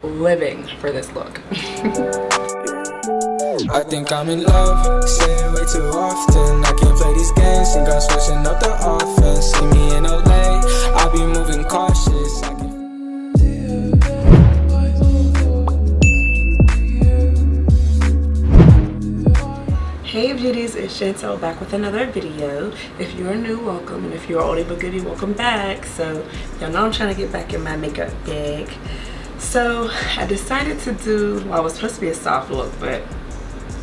living for this look. I think I'm in love, say it way too often. I can't play these games, think I'm switching up the offense. See me in LA, I'll be moving cautious. Hey beauties, it's Chantel back with another video. If you're new, welcome, and if you're oldie but goodie, welcome back. So y'all know I'm trying to get back in my makeup bag. So I decided to do, well, it was supposed to be a soft look, but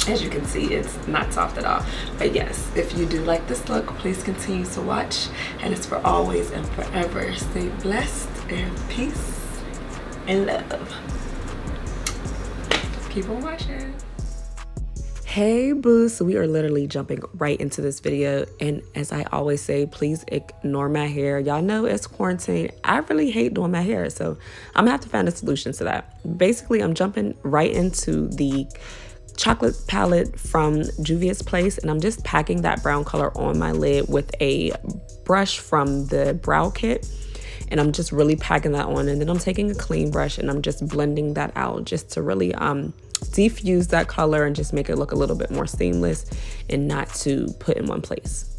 as you can see, it's not soft at all. But yes, if you do like this look, please continue to watch, and it's for always and forever. Stay blessed and peace and love. Keep on watching. Hey boo, so we are literally jumping right into this video, and as I always say, please ignore my hair. Y'all know it's quarantine. I really hate doing my hair, so I'm gonna have to find a solution to that. Basically, I'm jumping right into the chocolate palette from Juvia's Place, and I'm just packing that brown color on my lid with a brush from the brow kit, and I'm just really packing that on, and then I'm taking a clean brush and I'm just blending that out just to really diffuse that color and just make it look a little bit more seamless and not to put in one place.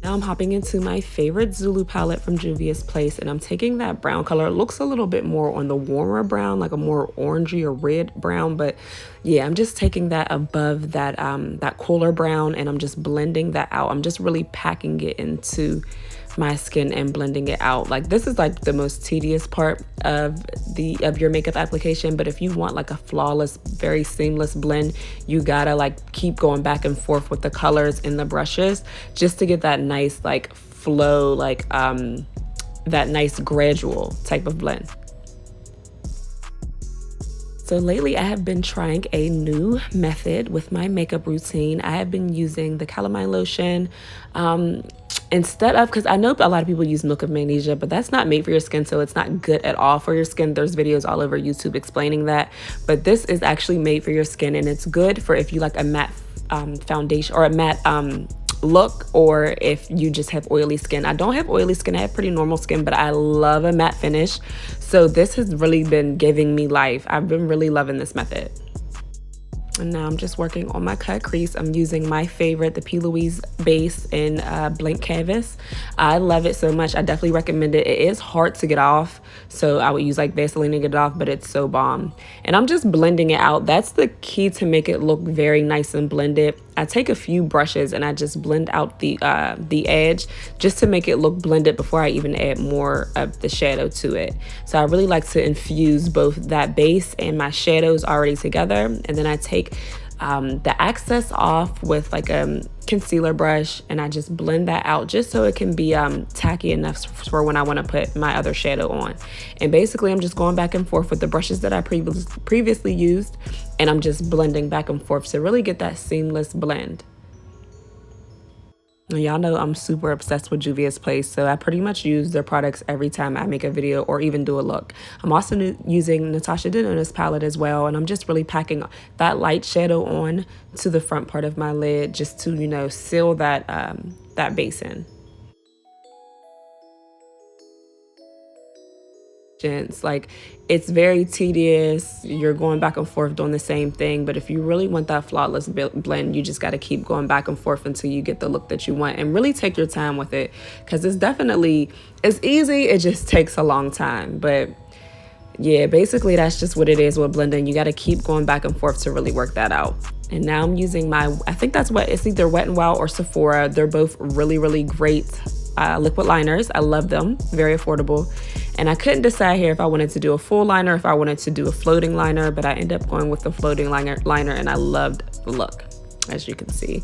Now I'm hopping into my favorite Zulu palette from Juvia's Place, and I'm taking that brown color. It looks a little bit more on the warmer brown, like a more orangey or red brown, but yeah, I'm just taking that above that that cooler brown, and I'm just blending that out. I'm just really packing it into my skin and blending it out. Like, this is like the most tedious part of your makeup application, but if you want like a flawless, very seamless blend, you gotta like keep going back and forth with the colors and the brushes just to get that nice like flow, like that nice gradual type of blend. So lately I have been trying a new method with my makeup routine. I have been using the Calamine lotion instead of, because I know a lot of people use Milk of Magnesia, but that's not made for your skin, so it's not good at all for your skin. There's videos all over YouTube explaining that, but this is actually made for your skin, and it's good for if you like a matte foundation or a matte look, or if you just have oily skin. I don't have oily skin, I have pretty normal skin, but I love a matte finish, so this has really been giving me life. I've been really loving this method. And now I'm just working on my cut crease. I'm using my favorite, the P.Louise base in Blank Canvas. I love it so much. I definitely recommend it. It is hard to get off, so I would use like Vaseline to get it off, but it's so bomb. And I'm just blending it out. That's the key to make it look very nice and blended. I take a few brushes and I just blend out the edge just to make it look blended before I even add more of the shadow to it. So I really like to infuse both that base and my shadows already together, and then I take the excess off with like a concealer brush, and I just blend that out just so it can be tacky enough for when I want to put my other shadow on. And basically I'm just going back and forth with the brushes that I previously used, and I'm just blending back and forth to really get that seamless blend. Y'all know I'm super obsessed with Juvia's Place, so I pretty much use their products every time I make a video or even do a look. I'm also using Natasha Denona's palette as well, and I'm just really packing that light shadow on to the front part of my lid just to, you know, seal that that base in. Like, it's very tedious. You're going back and forth doing the same thing, but if you really want that flawless blend, you just got to keep going back and forth until you get the look that you want, and really take your time with it, because it's easy, it just takes a long time. But yeah, basically that's just what it is with blending. You got to keep going back and forth to really work that out. And now I'm using my, I think that's what, it's either Wet n Wild or Sephora. They're both really, really great liquid liners. I love them, very affordable. And I couldn't decide here if I wanted to do a full liner, if I wanted to do a floating liner, but I ended up going with the floating liner, and I loved the look. As you can see,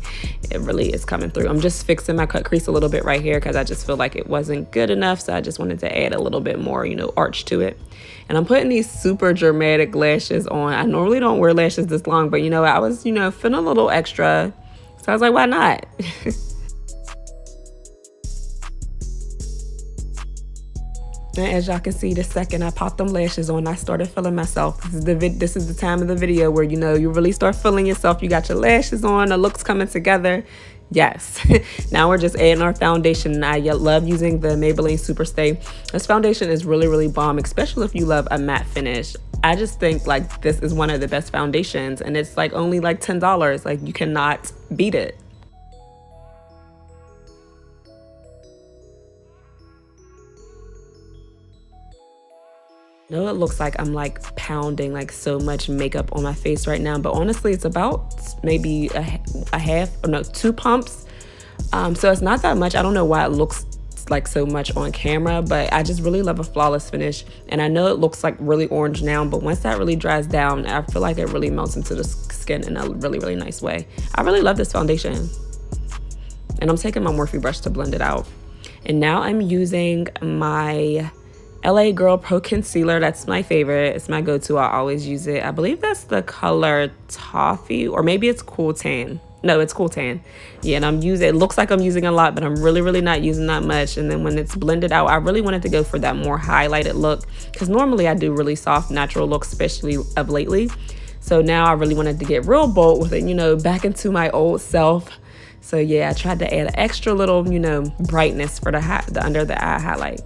it really is coming through. I'm just fixing my cut crease a little bit right here because I just feel like it wasn't good enough, so I just wanted to add a little bit more, you know, arch to it. And I'm putting these super dramatic lashes on. I normally don't wear lashes this long, but you know, I was, you know, feeling a little extra, so I was like, why not? And as y'all can see, the second I popped them lashes on, I started feeling myself. This is the time of the video where, you know, you really start feeling yourself. You got your lashes on, the look's coming together. Yes. Now we're just adding our foundation. I love using the Maybelline Super Stay. This foundation is really, really bomb, especially if you love a matte finish. I just think like this is one of the best foundations, and it's like only like $10. Like you cannot beat it. I know it looks like I'm like pounding like so much makeup on my face right now, but honestly it's about maybe a half, or no, 2 pumps. So it's not that much. I don't know why it looks like so much on camera, but I just really love a flawless finish. And I know it looks like really orange now, but once that really dries down, I feel like it really melts into the skin in a really, really nice way. I really love this foundation. And I'm taking my Morphe brush to blend it out. And now I'm using my LA Girl Pro Concealer. That's my favorite. It's my go-to. I always use it. I believe that's the color Toffee, or maybe it's Cool Tan. No, it's Cool Tan. Yeah, and it looks like I'm using a lot, but I'm really, really not using that much. And then when it's blended out, I really wanted to go for that more highlighted look, because normally I do really soft, natural looks, especially of lately. So now I really wanted to get real bold with it, you know, back into my old self. So yeah, I tried to add an extra little, you know, brightness for the under the eye highlight.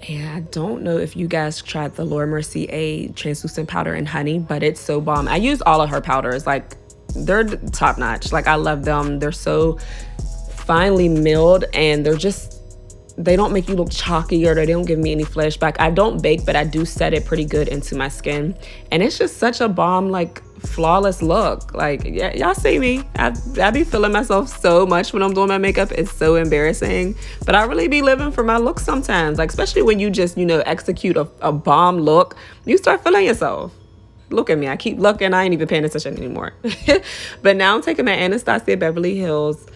And I don't know if you guys tried the Mercier translucent powder in honey, but it's so bomb. I use all of her powders. Like, they're top notch. Like, I love them. They're so finely milled, and they don't make you look chalky, or they don't give me any flashback. I don't bake, but I do set it pretty good into my skin. And it's just such a bomb, like, flawless look. Like, yeah, y'all see me. I be feeling myself so much when I'm doing my makeup. It's so embarrassing. But I really be living for my look sometimes. Like, especially when you just, you know, execute a bomb look, you start feeling yourself. Look at me. I keep looking. I ain't even paying attention anymore. But now I'm taking my Anastasia Beverly Hills.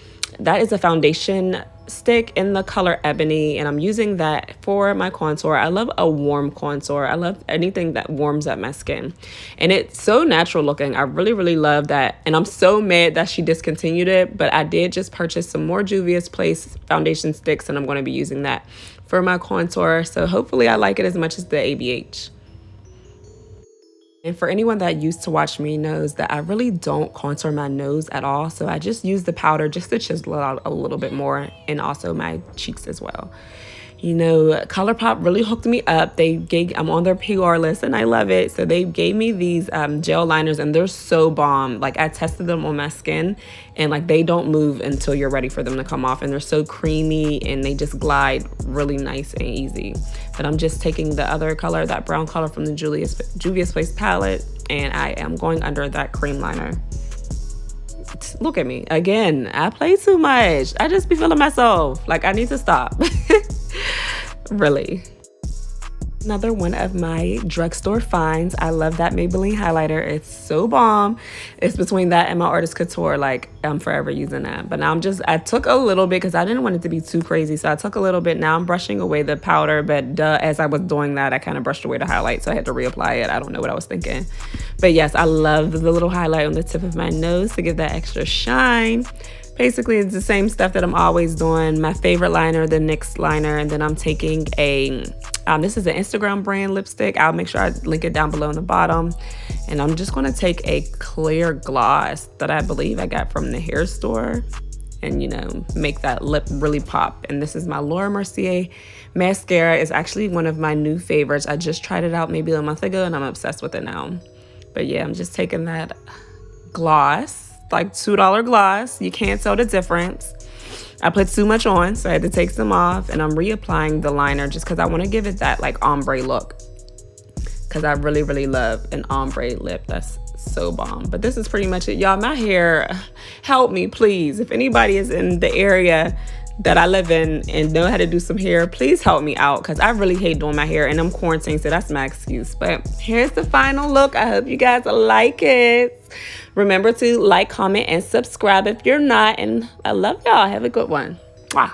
That is a foundation stick in the color Ebony, and I'm using that for my contour. I love a warm contour. I love anything that warms up my skin, and it's so natural looking. I really, really love that, and I'm so mad that she discontinued it, but I did just purchase some more Juvia's Place foundation sticks, and I'm going to be using that for my contour. So hopefully I like it as much as the ABH. And for anyone that used to watch me knows that I really don't contour my nose at all. So I just use the powder just to chisel it out a little bit more, and also my cheeks as well. You know, ColourPop really hooked me up. I'm on their PR list, and I love it. So they gave me these gel liners, and they're so bomb. Like, I tested them on my skin, and like, they don't move until you're ready for them to come off. And they're so creamy, and they just glide really nice and easy. But I'm just taking the other color, that brown color from the Juvia's Place palette, and I am going under that cream liner. Look at me. Again, I play too much. I just be feeling myself. Like, I need to stop. Really. Another one of my drugstore finds. I love that Maybelline highlighter. It's so bomb. It's between that and my Artist Couture. Like, I'm forever using that. But now I took a little bit because I didn't want it to be too crazy. So I took a little bit. Now I'm brushing away the powder. But as I was doing that, I kind of brushed away the highlight. So I had to reapply it. I don't know what I was thinking. But yes, I love the little highlight on the tip of my nose to give that extra shine. Basically, it's the same stuff that I'm always doing. My favorite liner, the NYX liner, and then I'm taking this is an Instagram brand lipstick. I'll make sure I link it down below in the bottom. And I'm just gonna take a clear gloss that I believe I got from the hair store, and, you know, make that lip really pop. And this is my Mercier mascara. It's actually one of my new favorites. I just tried it out maybe a month ago, and I'm obsessed with it now. But yeah, I'm just taking that gloss. Like $2 gloss. You can't tell the difference. I put too much on, so I had to take some off, and I'm reapplying the liner just because I want to give it that like ombre look, because I really, really love an ombre lip. That's so bomb. But this is pretty much it, y'all. My hair, help me please. If anybody is in the area that I live in and know how to do some hair, please help me out, because I really hate doing my hair, and I'm quarantined, so that's my excuse. But here's the final look. I hope you guys like it. Remember to like, comment, and subscribe if you're not. And I love y'all. Have a good one. Mwah.